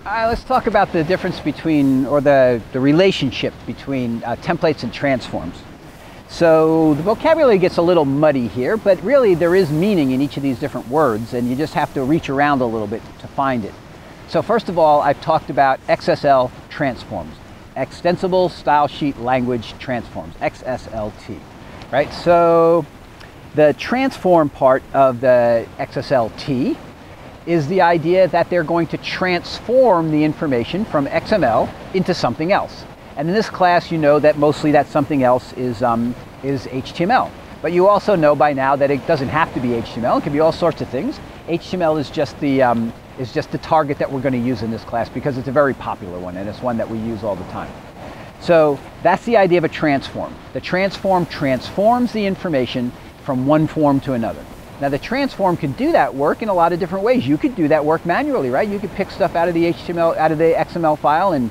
Let's talk about the difference between, or the relationship between templates and transforms. So the vocabulary gets a little muddy here, but really there is meaning in each of these different words, and you just have to reach around a little bit to find it. So first of all, I've talked about XSL transforms, Extensible Style Sheet Language Transforms, XSLT, right? So the transform part of the XSLT is the idea that they're going to transform the information from XML into something else. And in this class, you know that mostly that something else is HTML. But you also know by now that it doesn't have to be HTML. It can be all sorts of things. HTML is just the target that we're going to use in this class because it's a very popular one, and it's one that we use all the time. So that's the idea of a transform. The transform transforms the information from one form to another. Now the transform can do that work in a lot of different ways. You could do that work manually, right? You could pick stuff out of the XML file and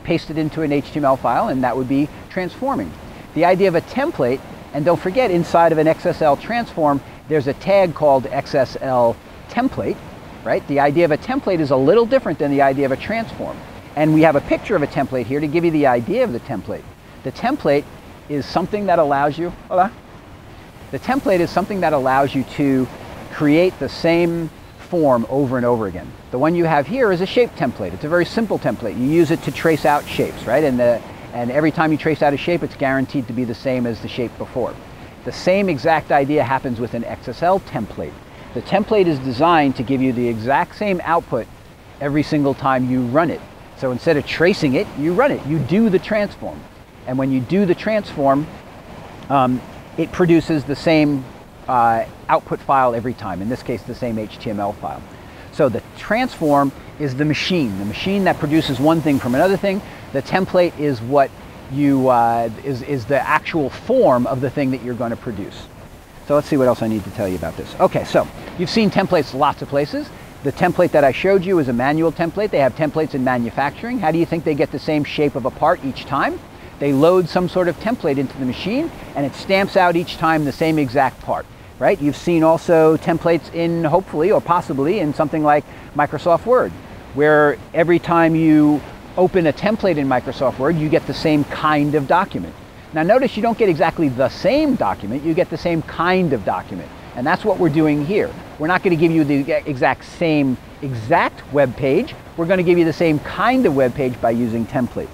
paste it into an HTML file, and that would be transforming. The idea of a template, and don't forget, inside of an XSL transform, there's a tag called XSL template, right? The idea of a template is a little different than the idea of a transform. And we have a picture of a template here to give you the idea of the template. The template is something that allows you, The template is something that allows you to create the same form over and over again. The one you have here is a shape template. It's a very simple template. You use it to trace out shapes, right? And every time you trace out a shape, it's guaranteed to be the same as the shape before. The same exact idea happens with an XSL template. The template is designed to give you the exact same output every single time you run it. So instead of tracing it, you run it. You do the transform. And when you do the transform, it produces the same output file every time, in this case the same HTML file. So the transform is the machine that produces one thing from another thing. The template is what is the actual form of the thing that you're going to produce. So let's see what else I need to tell you about this. Okay, so you've seen templates lots of places. The template that I showed you is a manual template. They have templates in manufacturing. How do you think they get the same shape of a part each time? They load some sort of template into the machine, and it stamps out each time the same exact part, right? You've seen also templates in, hopefully or possibly, in something like Microsoft Word, where every time you open a template in Microsoft Word, you get the same kind of document. Now notice you don't get exactly the same document, you get the same kind of document. And that's what we're doing here. We're not going to give you the exact web page. We're going to give you the same kind of web page by using templates.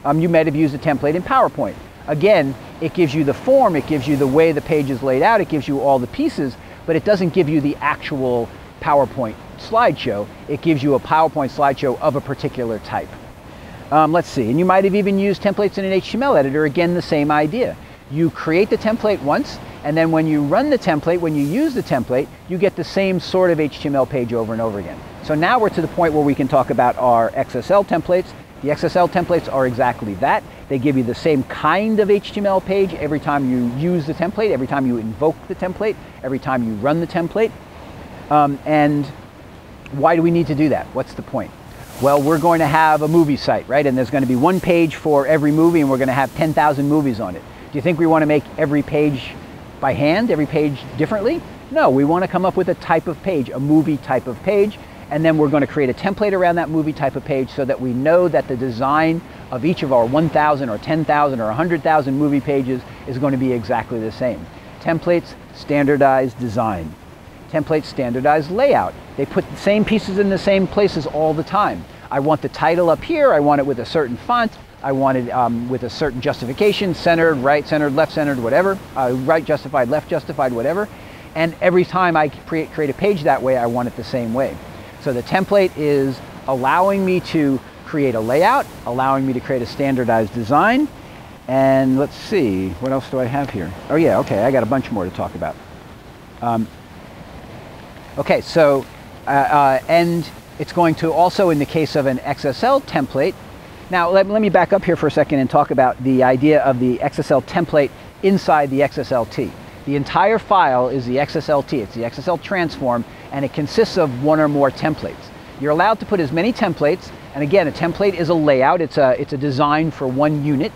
You might have used a template in PowerPoint. Again, it gives you the form, it gives you the way the page is laid out, it gives you all the pieces, but it doesn't give you the actual PowerPoint slideshow. It gives you a PowerPoint slideshow of a particular type. Let's see, and you might have even used templates in an HTML editor. Again, the same idea. You create the template once, and then when you run the template, when you use the template, you get the same sort of HTML page over and over again. So now we're to the point where we can talk about our XSL templates. The XSL templates are exactly that. They give you the same kind of HTML page every time you use the template, every time you invoke the template, every time you run the template. And why do we need to do that? What's the point? Well, we're going to have a movie site, right? And there's going to be one page for every movie, and we're going to have 10,000 movies on it. Do you think we want to make every page by hand, every page differently? No, we want to come up with a type of page, a movie type of page. And then we're going to create a template around that movie type of page so that we know that the design of each of our 1,000 or 10,000 or 100,000 movie pages is going to be exactly the same. Templates standardize design. Templates standardize layout. They put the same pieces in the same places all the time. I want the title up here. I want it with a certain font. I want it with a certain justification, centered, right centered, left centered, whatever. Right justified, left justified, whatever. And every time I create a page that way, I want it the same way. So the template is allowing me to create a layout, allowing me to create a standardized design. And let's see, what else do I have here? Oh yeah, okay, I got a bunch more to talk about. Okay, so, and it's going to also, in the case of an XSL template, now let me back up here for a second and talk about the idea of the XSL template inside the XSLT. The entire file is the XSLT, it's the XSL transform, and it consists of one or more templates. You're allowed to put as many templates, and again, a template is a layout, it's a design for one unit.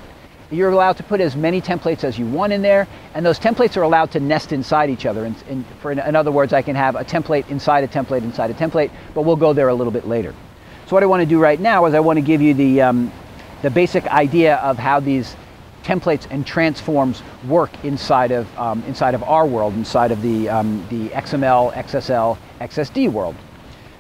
You're allowed to put as many templates as you want in there, and those templates are allowed to nest inside each other. In other words, I can have a template inside a template inside a template, but we'll go there a little bit later. So what I want to do right now is I want to give you the basic idea of how these templates and transforms work inside of our world, inside of the XML, XSL, XSD world.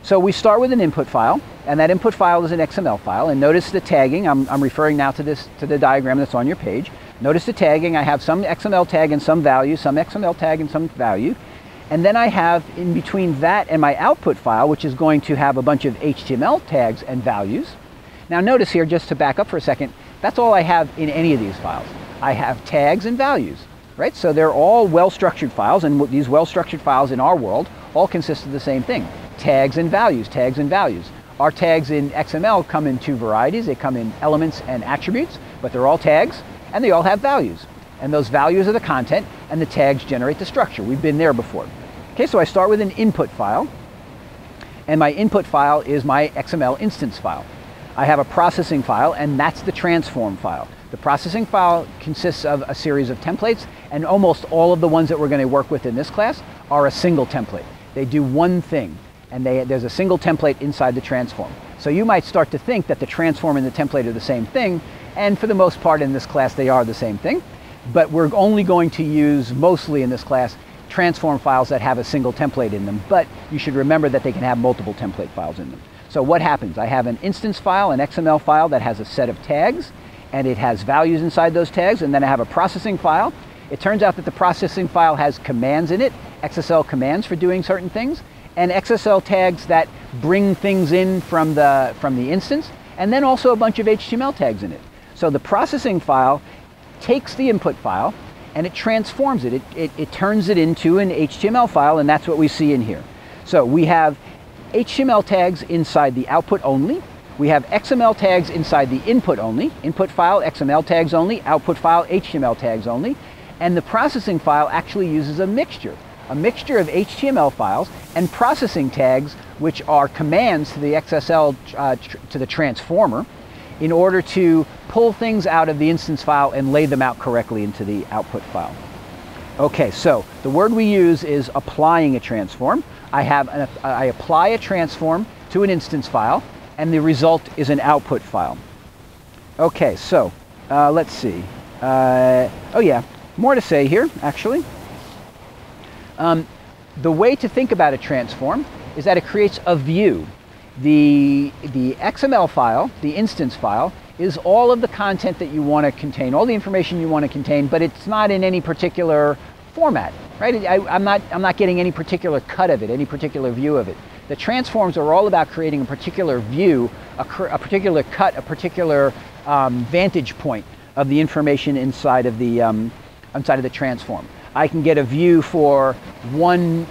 So we start with an input file, and that input file is an XML file. And notice the tagging. I'm referring now to the diagram that's on your page. Notice the tagging. I have some XML tag and some value, some XML tag and some value. And then I have in between that and my output file, which is going to have a bunch of HTML tags and values. Now notice here, just to back up for a second, that's all I have in any of these files. I have tags and values, right? So they're all well-structured files, and these well-structured files in our world all consist of the same thing. Tags and values, tags and values. Our tags in XML come in two varieties. They come in elements and attributes, but they're all tags, and they all have values. And those values are the content, and the tags generate the structure. We've been there before. Okay, so I start with an input file, and my input file is my XML instance file. I have a processing file, and that's the transform file. The processing file consists of a series of templates, and almost all of the ones that we're going to work with in this class are a single template. They do one thing, and there's a single template inside the transform. So you might start to think that the transform and the template are the same thing, and for the most part in this class they are the same thing, but we're only going to use, mostly in this class, transform files that have a single template in them, but you should remember that they can have multiple template files in them. So what happens? I have an instance file, an XML file that has a set of tags, and it has values inside those tags, and then I have a processing file. It turns out that the processing file has commands in it, XSL commands for doing certain things, and XSL tags that bring things in from the instance, and then also a bunch of HTML tags in it. So the processing file takes the input file and it transforms it. It turns it into an HTML file, and that's what we see in here. So we have HTML tags inside the output only. We have XML tags inside the input only. Input file, XML tags only. Output file, HTML tags only. And the processing file actually uses a mixture of HTML files and processing tags, which are commands to the XSL, to the transformer, in order to pull things out of the instance file and lay them out correctly into the output file. Okay, so the word we use is applying a transform. I apply a transform to an instance file, and the result is an output file. Okay, so let's see. Oh yeah, more to say here, actually. The way to think about a transform is that it creates a view. The XML file, the instance file, is all of the content that you want to contain, all the information you want to contain, but it's not in any particular format, right? I'm not getting any particular cut of it, any particular view of it. The transforms are all about creating a particular view, a particular cut, a particular vantage point of the information inside of the transform. I can get a view for one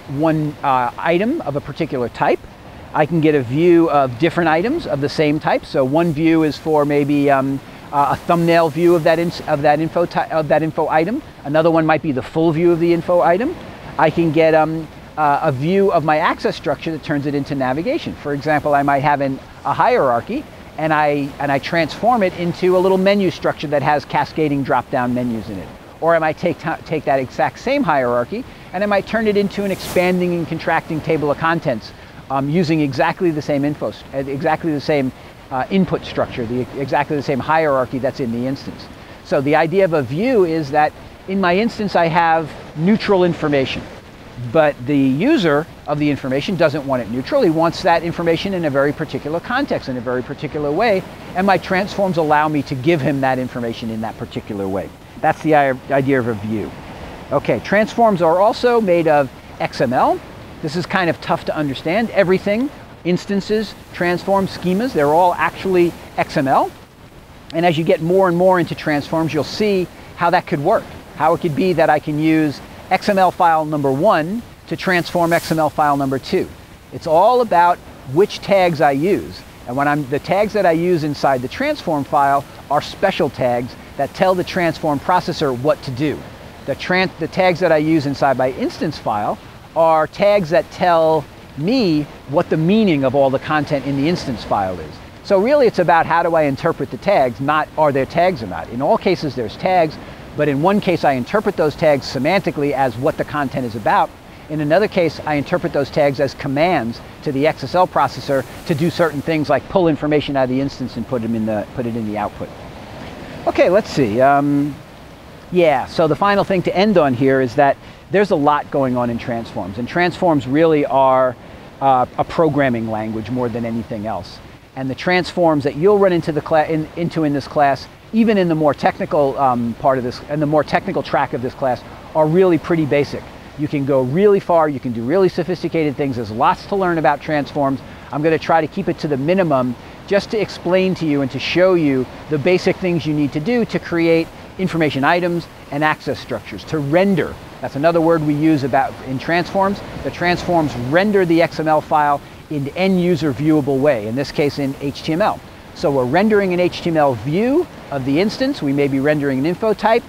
item of a particular type. I can get a view of different items of the same type. So one view is for maybe a thumbnail view of that info item. Another one might be the full view of the info item. I can get a view of my access structure that turns it into navigation. For example, I might have a hierarchy, and I transform it into a little menu structure that has cascading drop-down menus in it. Or I might take that exact same hierarchy, and I might turn it into an expanding and contracting table of contents using exactly the same exactly the same input structure, exactly the same hierarchy that's in the instance. So the idea of a view is that in my instance I have neutral information, but the user of the information doesn't want it neutral. He wants that information in a very particular context, in a very particular way, and my transforms allow me to give him that information in that particular way. That's the idea of a view. Okay, transforms are also made of XML. This is kind of tough to understand. Everything, instances, transforms, schemas, they're all actually XML. And as you get more and more into transforms, you'll see how that could work. How it could be that I can use XML file number 1 to transform XML file number 2. It's all about which tags I use. And the tags that I use inside the transform file are special tags that tell the transform processor what to do. The tags that I use inside my instance file are tags that tell me what the meaning of all the content in the instance file is. So really it's about how do I interpret the tags, not are there tags or not. In all cases there's tags, but in one case I interpret those tags semantically as what the content is about, In another case, I interpret those tags as commands to the XSL processor to do certain things like pull information out of the instance and put it in the output. Okay, let's see. Yeah, so the final thing to end on here is that there's a lot going on in transforms, and transforms really are a programming language more than anything else. And the transforms that you'll run into in this class, even in the more technical part of this, and the more technical track of this class, are really pretty basic. You can go really far, you can do really sophisticated things. There's lots to learn about transforms. I'm going to try to keep it to the minimum just to explain to you and to show you the basic things you need to do to create information items and access structures, to render. That's another word we use in transforms. The transforms render the XML file in end-user viewable way, in this case in HTML. So we're rendering an HTML view of the instance. We may be rendering an info type,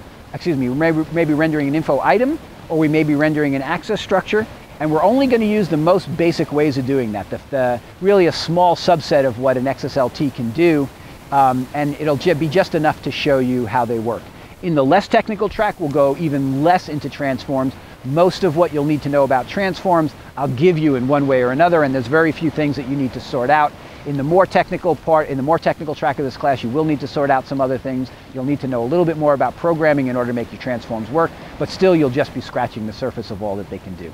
we may be rendering an info item, or we may be rendering an access structure, and we're only going to use the most basic ways of doing that, really a small subset of what an XSLT can do, and it'll be just enough to show you how they work. In the less technical track, we'll go even less into transforms. Most of what you'll need to know about transforms, I'll give you in one way or another, and there's very few things that you need to sort out. In the more technical track of this class, you will need to sort out some other things. You'll need to know a little bit more about programming in order to make your transforms work, but still you'll just be scratching the surface of all that they can do.